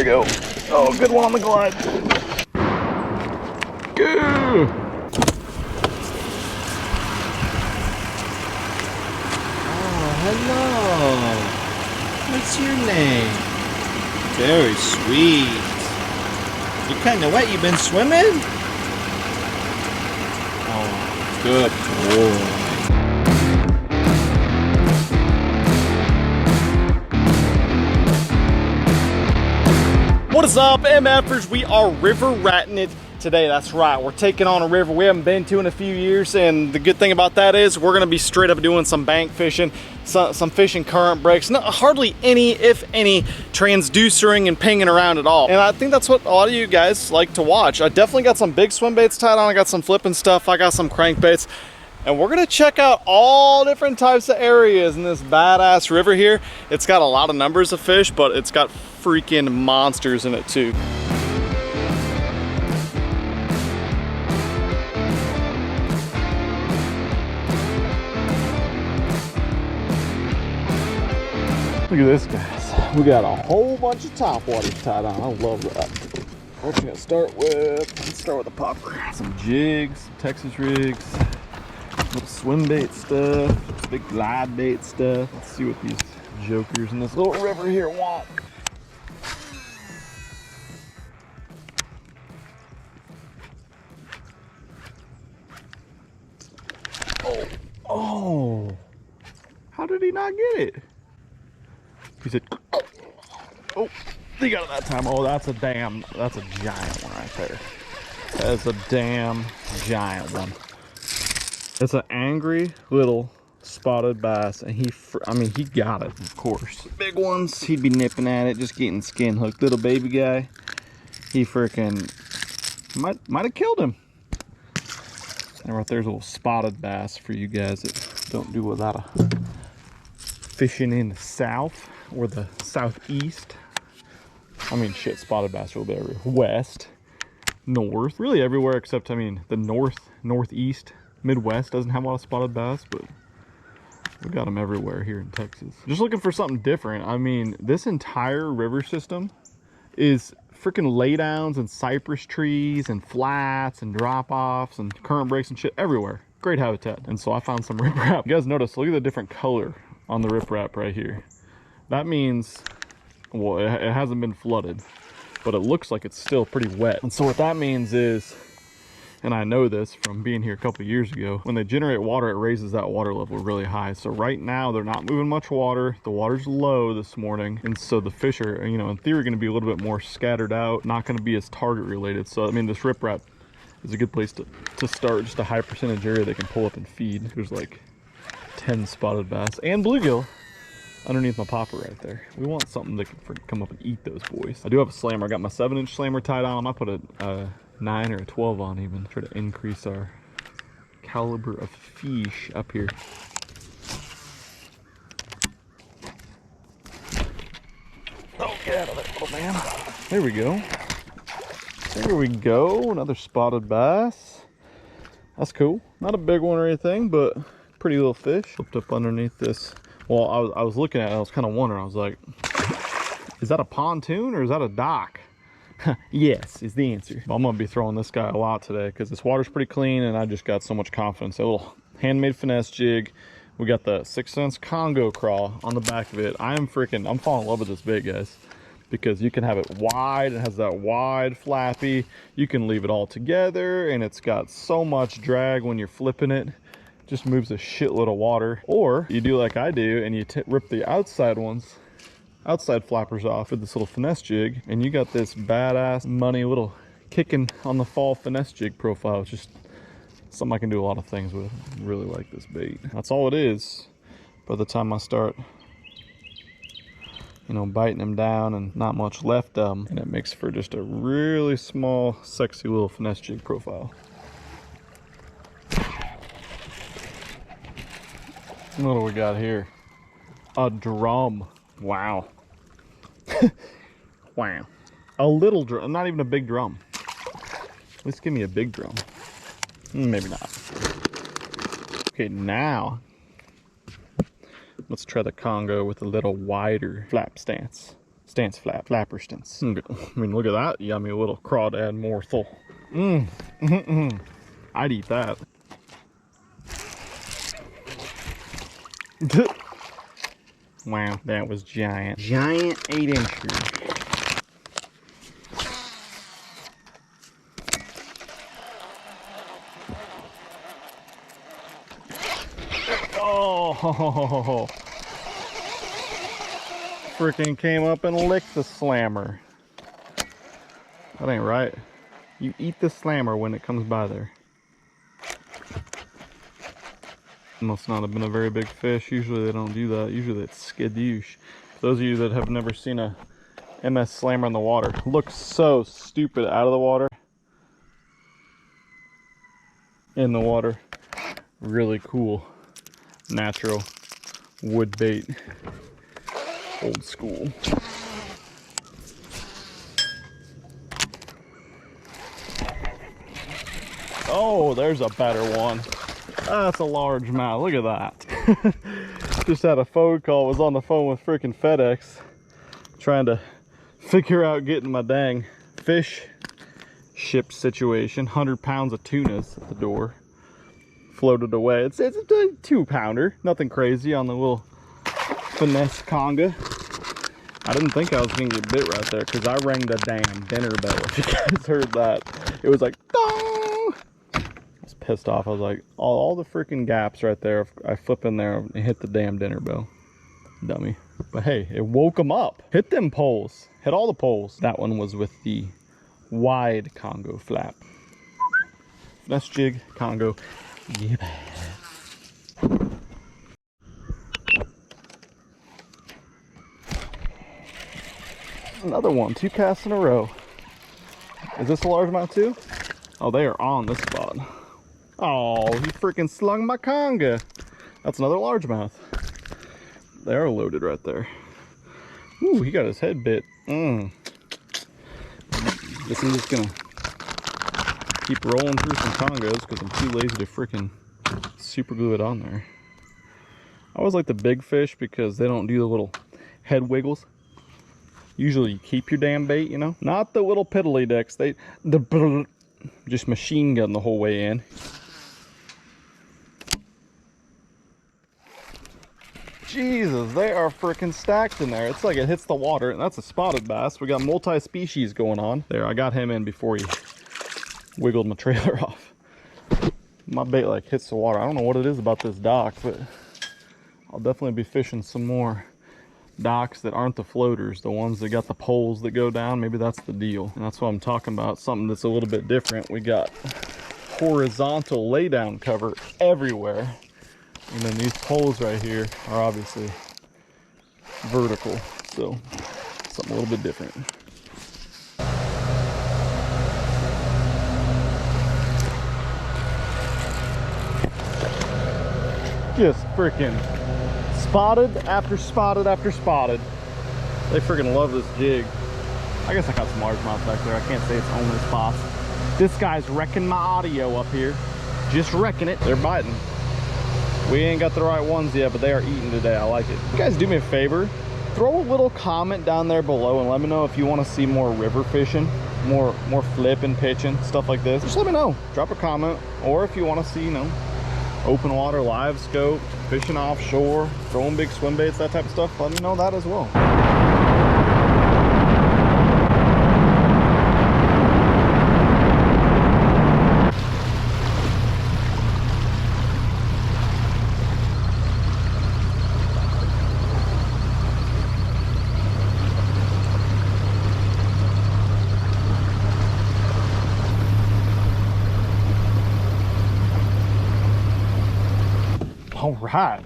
go. Oh, good one on the glide. Go. Oh, hello. What's your name? Very sweet. You're kind of wet. You been swimming? Oh, good boy. What is up, MFers? We are river ratting it today. That's right, we're taking on a river we haven't been to in a few years, and the good thing about that is we're gonna be straight up doing some bank fishing, some fishing current breaks, hardly any, if any, transducering and pinging around at all. And I think that's what a lot of you guys like to watch. I definitely got some big swim baits tied on, I got some flipping stuff, I got some crankbaits. And we're gonna check out all different types of areas in this badass river here. It's got a lot of numbers of fish, but it's got freaking monsters in it too. Look at this, guys. We got a whole bunch of topwaters tied on. I love that. What we're gonna start with, let's start with a popper. Some jigs, some Texas rigs. Little swim bait stuff, big glide bait stuff. Let's see what these jokers in this little river here want. Oh, how did he not get it? He said, oh, he got it that time. Oh, that's a giant one right there. That's a damn giant one. It's an angry little spotted bass, and he got it, of course. Big ones, he'd be nipping at it, just getting skin hooked. Little baby guy, he freaking might have killed him. And right there's a little spotted bass for you guys that don't do without a fishing in the south or the southeast. I mean, shit, spotted bass will be everywhere. West, north, really everywhere except, I mean, the northeast. Midwest doesn't have a lot of spotted bass, but we got them everywhere here in Texas. Just looking for something different. I mean, this entire river system is freaking laydowns and cypress trees and flats and drop-offs and current breaks and shit everywhere. Great habitat. And so I found some riprap. You guys notice, look at the different color on the riprap right here. That means, well, it hasn't been flooded, but it looks like it's still pretty wet. And so what that means is, and I know this from being here a couple of years ago, when they generate water, it raises that water level really high. So right now they're not moving much water. The water's low this morning. And so the fish are, you know, in theory going to be a little bit more scattered out, not going to be as target related. So, I mean, this riprap is a good place to start, just a high percentage area they can pull up and feed. There's like 10 spotted bass and bluegill underneath my popper right there. We want something that can come up and eat those boys. I do have a slammer. I got my 7-inch slammer tied on. I put a 9 or a 12 on even. Try to increase our caliber of fish up here. Oh, get out of there, little man. There we go. There we go. Another spotted bass. That's cool. Not a big one or anything, but pretty little fish. Flipped up underneath this. Well, I was looking at it. I was kind of wondering. I was like, is that a pontoon or is that a dock? Yes is the answer. I'm gonna be throwing this guy a lot today because this water's pretty clean and I just got so much confidence. A little handmade finesse jig. We got the 6-ounce Congo craw on the back of it. I'm falling in love with this bait, guys, because you can have it wide. It has that wide flappy. You can leave it all together and it's got so much drag when you're flipping it. Just moves a shitload of water. Or you do like I do and you rip the outside flappers off with this little finesse jig, and you got this badass money little kicking on the fall finesse jig profile. It's just something I can do a lot of things with. I really like this bait. That's all it is. By the time I start, you know, biting them down and not much left of them, and it makes for just a really small, sexy little finesse jig profile. What do we got here? A drum. Wow. Wow. A little drum, not even a big drum. At least give me a big drum. Maybe not. Okay, now let's try the Congo with a little wider flap stance. Stance flap, flapperstance. I mean, look at that yummy little crawdad morsel. I'd eat that. Wow, that was giant. Giant 8-incher. Oh, freaking came up and licked the slammer. That ain't right. You eat the slammer when it comes by there. Must not have been a very big fish. Usually they don't do that. Usually it's skadoosh. For those of you that have never seen a MS slammer in the water, looks so stupid out of the water. In the water, really cool. Natural wood bait. Old school. Oh, there's a better one. That's a largemouth. Look at that. Just had a phone call. Was on the phone with freaking FedEx, trying to figure out getting my dang fish ship situation. 100 pounds of tunas at the door. Floated away. It's a 2-pounder. Nothing crazy on the little finesse conga. I didn't think I was gonna get bit right there because I rang the damn dinner bell. If you guys heard that, it was like dong. I was pissed off. I was like, all the freaking gaps right there. I flip in there and hit the damn dinner bell. Dummy. But hey, it woke them up. Hit them poles. Hit all the poles. That one was with the wide Congo flap. Finesse jig Congo. Yeah. Another one, 2 casts in a row. Is this a largemouth too? Oh, they are on this spot. Oh, he freaking slung my conga. That's another largemouth. They are loaded right there. Ooh, he got his head bit. Guess I'm just gonna keep rolling through some congos because I'm too lazy to freaking super glue it on there. I always like the big fish because they don't do the little head wiggles. Usually you keep your damn bait, you know? Not the little piddly dicks. Just machine gun the whole way in. Jesus, they are freaking stacked in there. It's like it hits the water, and that's a spotted bass. We got multi-species going on. There, I got him in before he wiggled my trailer off. My bait like hits the water. I don't know what it is about this dock, but I'll definitely be fishing some more docks that aren't the floaters, the ones that got the poles that go down. Maybe that's the deal, and that's what I'm talking about, something that's a little bit different. We got horizontal laydown cover everywhere, and then these poles right here are obviously vertical, so something a little bit different. Just freaking spotted after spotted after spotted. They freaking love this jig. I guess I got some largemouth back there. I can't say it's only spots. This guy's wrecking my audio up here. Just wrecking it. They're biting. We ain't got the right ones yet, but they are eating today. I like it. You guys do me a favor. Throw a little comment down there below and let me know if you want to see more river fishing, more flipping, pitching, stuff like this. Just let me know. Drop a comment. Or if you want to see, you know, open water, live scope, fishing offshore, throwing big swim baits, that type of stuff, let me know that as well. All right,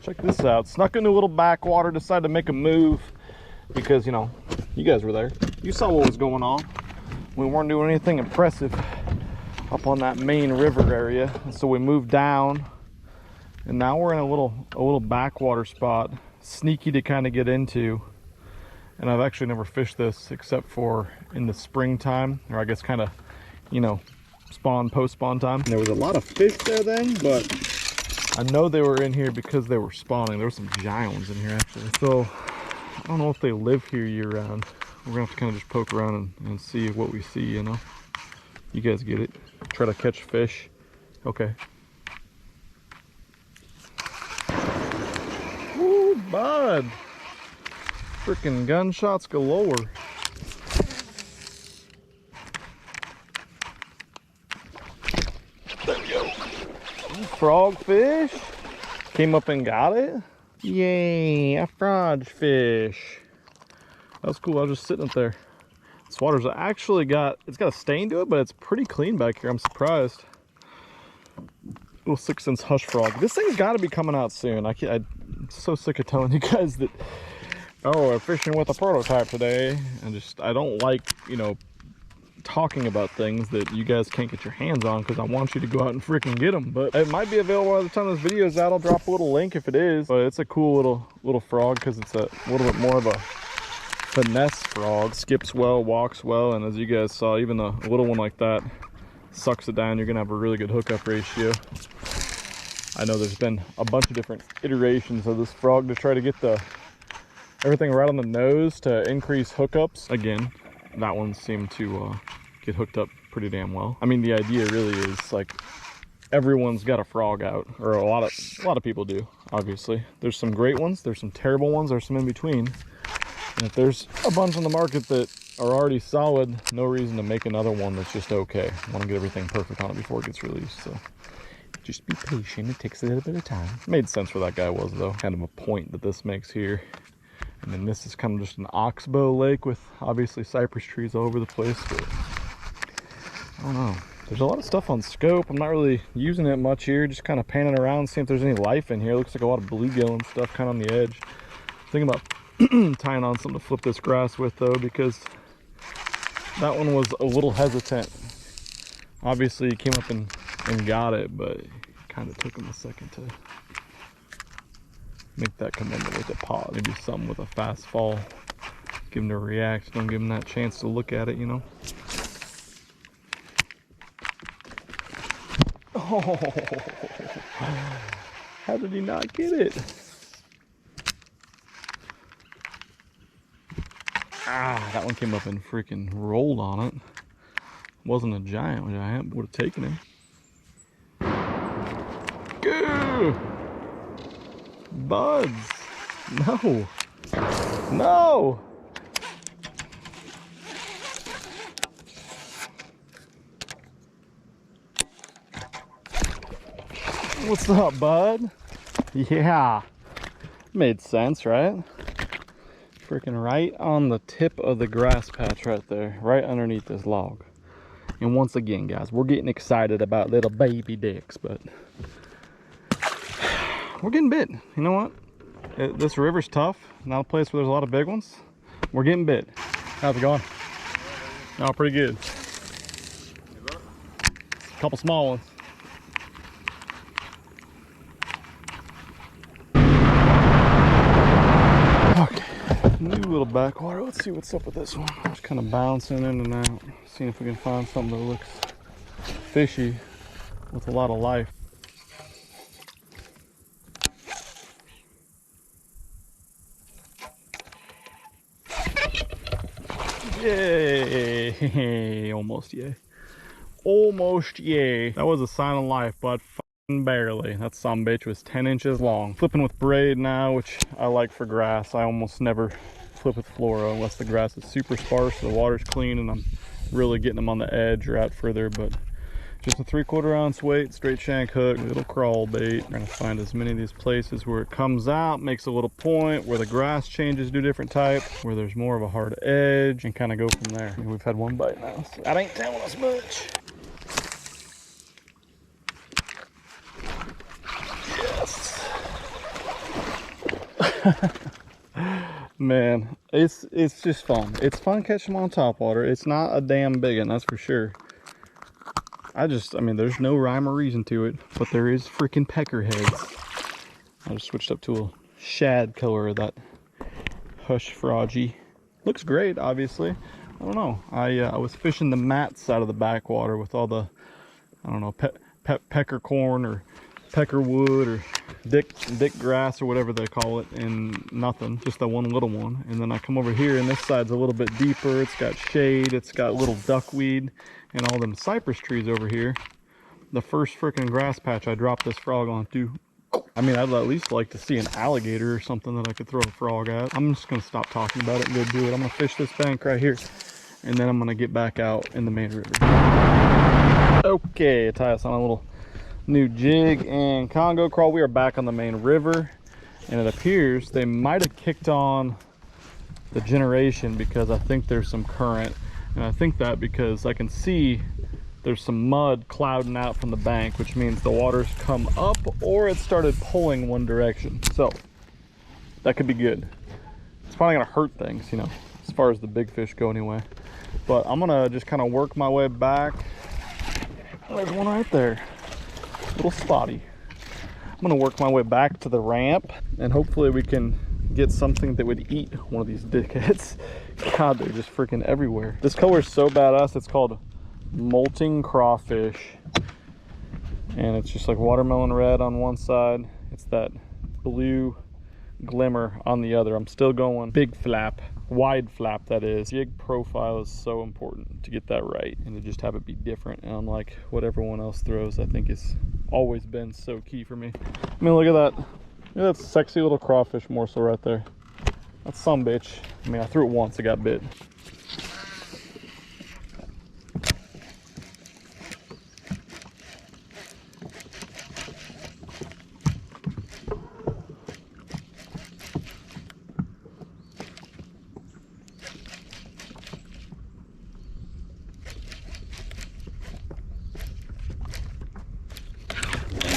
check this out. Snuck into a little backwater, decided to make a move because, you know, you guys were there. You saw what was going on. We weren't doing anything impressive up on that main river area. So we moved down and now we're in a little backwater spot, sneaky to kind of get into. And I've actually never fished this except for in the springtime, or I guess kind of, you know, post-spawn time. And there was a lot of fish there then, but I know they were in here because they were spawning. There were some giant ones in here actually. So I don't know if they live here year round. We're gonna have to kind of just poke around and see what we see, you know? You guys get it. Try to catch fish. Okay. Woo, bud. Freaking gunshots galore. There we go. Frogfish. Came up and got it. Yay, a frogfish. That was cool. I was just sitting up there. This water's actually it's got a stain to it, but it's pretty clean back here. I'm surprised. Little 6-cents hush frog. This thing's got to be coming out soon. I'm so sick of telling you guys that, oh, we're fishing with a prototype today. I don't like, you know, talking about things that you guys can't get your hands on, because I want you to go out and freaking get them. But it might be available by the time this video is out. I'll drop a little link if it is. But it's a cool little frog, because it's a little bit more of a finesse frog. Skips well, walks well, and as you guys saw, even a little one like that sucks it down. You're gonna have a really good hookup ratio. I know there's been a bunch of different iterations of this frog to try to get everything right on the nose to increase hookups. Again, that one seemed to get hooked up pretty damn well. I mean, the idea really is like everyone's got a frog out, or a lot of people do. Obviously, there's some great ones, there's some terrible ones, there's some in between. And if there's a bunch on the market that are already solid, no reason to make another one that's just okay. I want to get everything perfect on it before it gets released. So just be patient. It takes a little bit of time. Made sense where that guy was, though. Kind of a point that this makes here. And then this is kind of just an oxbow lake with obviously cypress trees all over the place. But I don't know. There's a lot of stuff on scope. I'm not really using it much here. Just kind of panning around, seeing if there's any life in here. Looks like a lot of bluegill and stuff kind of on the edge. Thinking about tying on something to flip this grass with, though, because that one was a little hesitant. Obviously he came up and got it, but it kind of took him a second to make that commitment with a pause. Maybe some with a fast fall. Give him to react. Don't give him that chance to look at it, you know. Oh, how did he not get it? Ah, that one came up and freaking rolled on it. Wasn't a giant, but would have taken him. Go! Buds! No! No! What's up, bud? Yeah. Made sense, right? Freaking right on the tip of the grass patch right there, right underneath this log. And once again, guys, we're getting excited about little baby dicks, but we're getting bit. You know what? This river's tough. Not a place where there's a lot of big ones. We're getting bit. How's it going? Oh, pretty good. A couple small ones. New little backwater. Let's see what's up with this one. Just kind of bouncing in and out, seeing if we can find something that looks fishy with a lot of life. Yay! Almost yay. Almost yay. That was a sign of life, but barely. That sumbitch was 10 inches long. Flipping with braid now, which I like for grass. I almost never flip with fluoro unless the grass is super sparse, the water's clean, and I'm really getting them on the edge or out further. But just a 3/4 ounce weight, straight shank hook, little crawl bait. I'm gonna find as many of these places where it comes out, makes a little point, where the grass changes to a different type, where there's more of a hard edge, and kind of go from there. We've had one bite now, so that ain't telling us much. Man, it's just fun. It's fun catching them on topwater. It's not a damn big one, that's for sure. I mean, there's no rhyme or reason to it, but there is freaking peckerheads. I just switched up to a shad color of that hush froggy. Looks great, obviously. I don't know. I was fishing the mat side of the backwater with all the, I don't know, peckercorn or peckerwood or dick grass or whatever they call it, and nothing, just that one little one. And then I come over here and this side's a little bit deeper. It's got shade, it's got little duckweed and all them cypress trees over here. The first freaking grass patch I dropped this frog onto. I mean, I'd at least like to see an alligator or something that I could throw a frog at. I'm just gonna stop talking about it and go do it. I'm gonna fish this bank right here, and then I'm gonna get back out in the main river. Okay, tie us on a little new jig and Congo crawl. We are back on the main river, and it appears they might have kicked on the generation because I think there's some current, and I think that because I can see there's some mud clouding out from the bank, which means the water's come up or it started pulling one direction. So that could be good. It's probably gonna hurt things, you know, as far as the big fish go anyway. But I'm gonna just kind of work my way back. There's one right there, little spotty. I'm gonna work my way back to the ramp and hopefully we can get something that would eat one of these dickheads. God, they're just freaking everywhere. This color is so badass. It's called molting crawfish, and it's just like watermelon red on one side, it's that blue glimmer on the other. I'm still going big flap, wide flap that is. Jig profile is so important to get that right and to just have it be different, and unlike what everyone else throws, I think it's always been so key for me. I mean, look at that. Look at that sexy little crawfish morsel right there. That's some bitch. I mean, I threw it once, it got bit.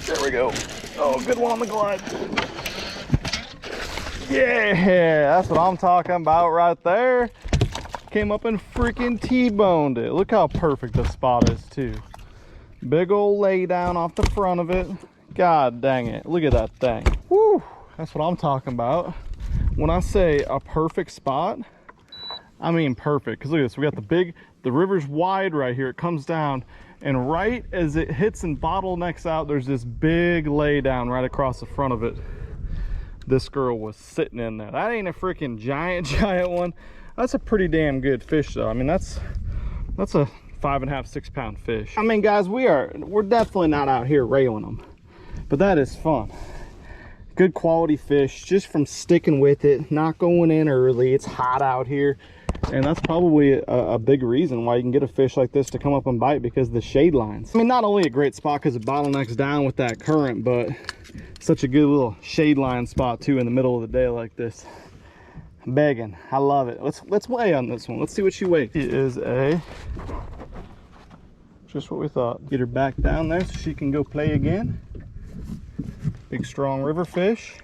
There we go. Oh, good one on the glide. Yeah, that's what I'm talking about right there. Came up and freaking T-boned it. Look how perfect the spot is too. Big old lay down off the front of it. God dang it. Look at that thing. Woo, that's what I'm talking about. When I say a perfect spot, I mean perfect. Because look at this, we got the river's wide right here. It comes down, and right as it hits and bottlenecks out, there's this big lay down right across the front of it. This girl was sitting in there. That ain't a freaking giant one. That's a pretty damn good fish though. I mean, that's a 5.5, 6 pound fish. I mean, guys, we're definitely not out here railing them, but that is fun. Good quality fish just from sticking with it, not going in early. It's hot out here, and that's probably a big reason why you can get a fish like this to come up and bite, because of the shade lines. I mean, not only a great spot because it bottlenecks down with that current, but such a good little shade line spot too in the middle of the day like this. Begging, I love it. Let's weigh on this one. Let's see what she weighs. She is just what we thought. Get her back down there so she can go play again. Big strong river fish.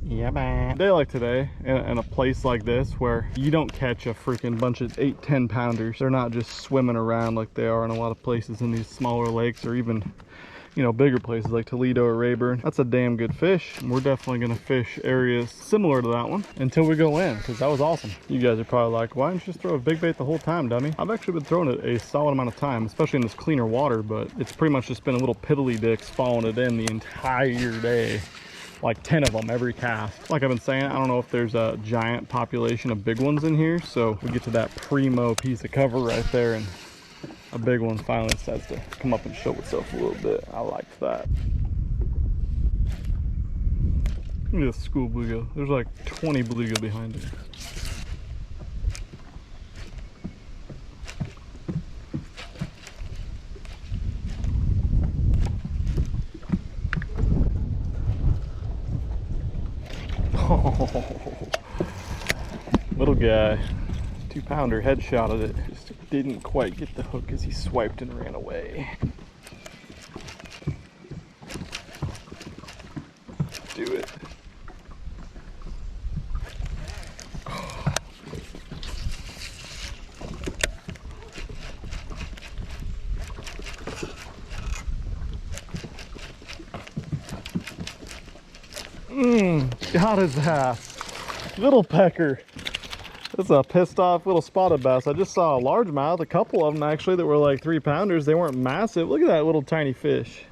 Yeah, man. A day like today, in a place like this where you don't catch a freaking bunch of 8-10 pounders. They're not just swimming around like they are in a lot of places in these smaller lakes, or even, you know, bigger places like Toledo or Rayburn. That's a damn good fish. We're definitely gonna fish areas similar to that one until we go in, because that was awesome. You guys are probably like, why didn't you just throw a big bait the whole time, dummy? I've actually been throwing it a solid amount of time, especially in this cleaner water, but it's pretty much just been a little piddly dicks following it in the entire day. Like 10 of them every cast. Like I've been saying, I don't know if there's a giant population of big ones in here, so we get to that primo piece of cover right there, and a big one finally decides to come up and show itself a little bit. I like that. Look at this school bluegill. There's like 20 bluegill behind it. Little guy, 2-pounder, headshotted it. Just didn't quite get the hook as he swiped and ran away. Do it. Got his ass. Little pecker. That's a pissed off little spotted bass. I just saw a largemouth, a couple of them actually, that were like 3-pounders. They weren't massive. Look at that little tiny fish.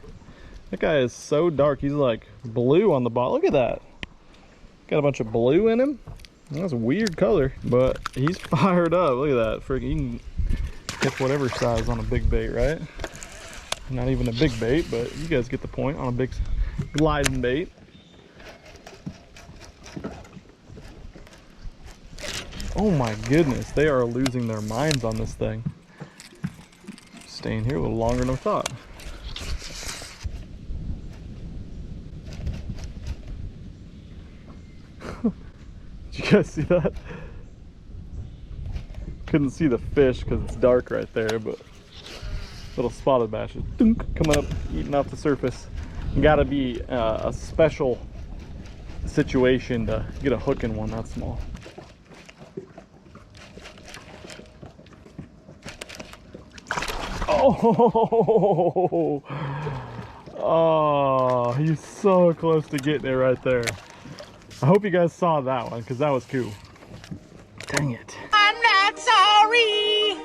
That guy is so dark. He's like blue on the bottom. Look at that. Got a bunch of blue in him. That's a weird color, but he's fired up. Look at that. Freaking, you can catch whatever size on a big bait, right? Not even a big bait, but you guys get the point on a big gliding bait. Oh my goodness, they are losing their minds on this thing. Staying here a little longer than I thought. Did you guys see that? Couldn't see the fish because it's dark right there, but little spotted bass just coming up, eating off the surface. You gotta be a special situation to get a hook in one that small. Oh, oh, he's so close to getting it right there. I hope you guys saw that one because that was cool. Dang it. I'm not sorry.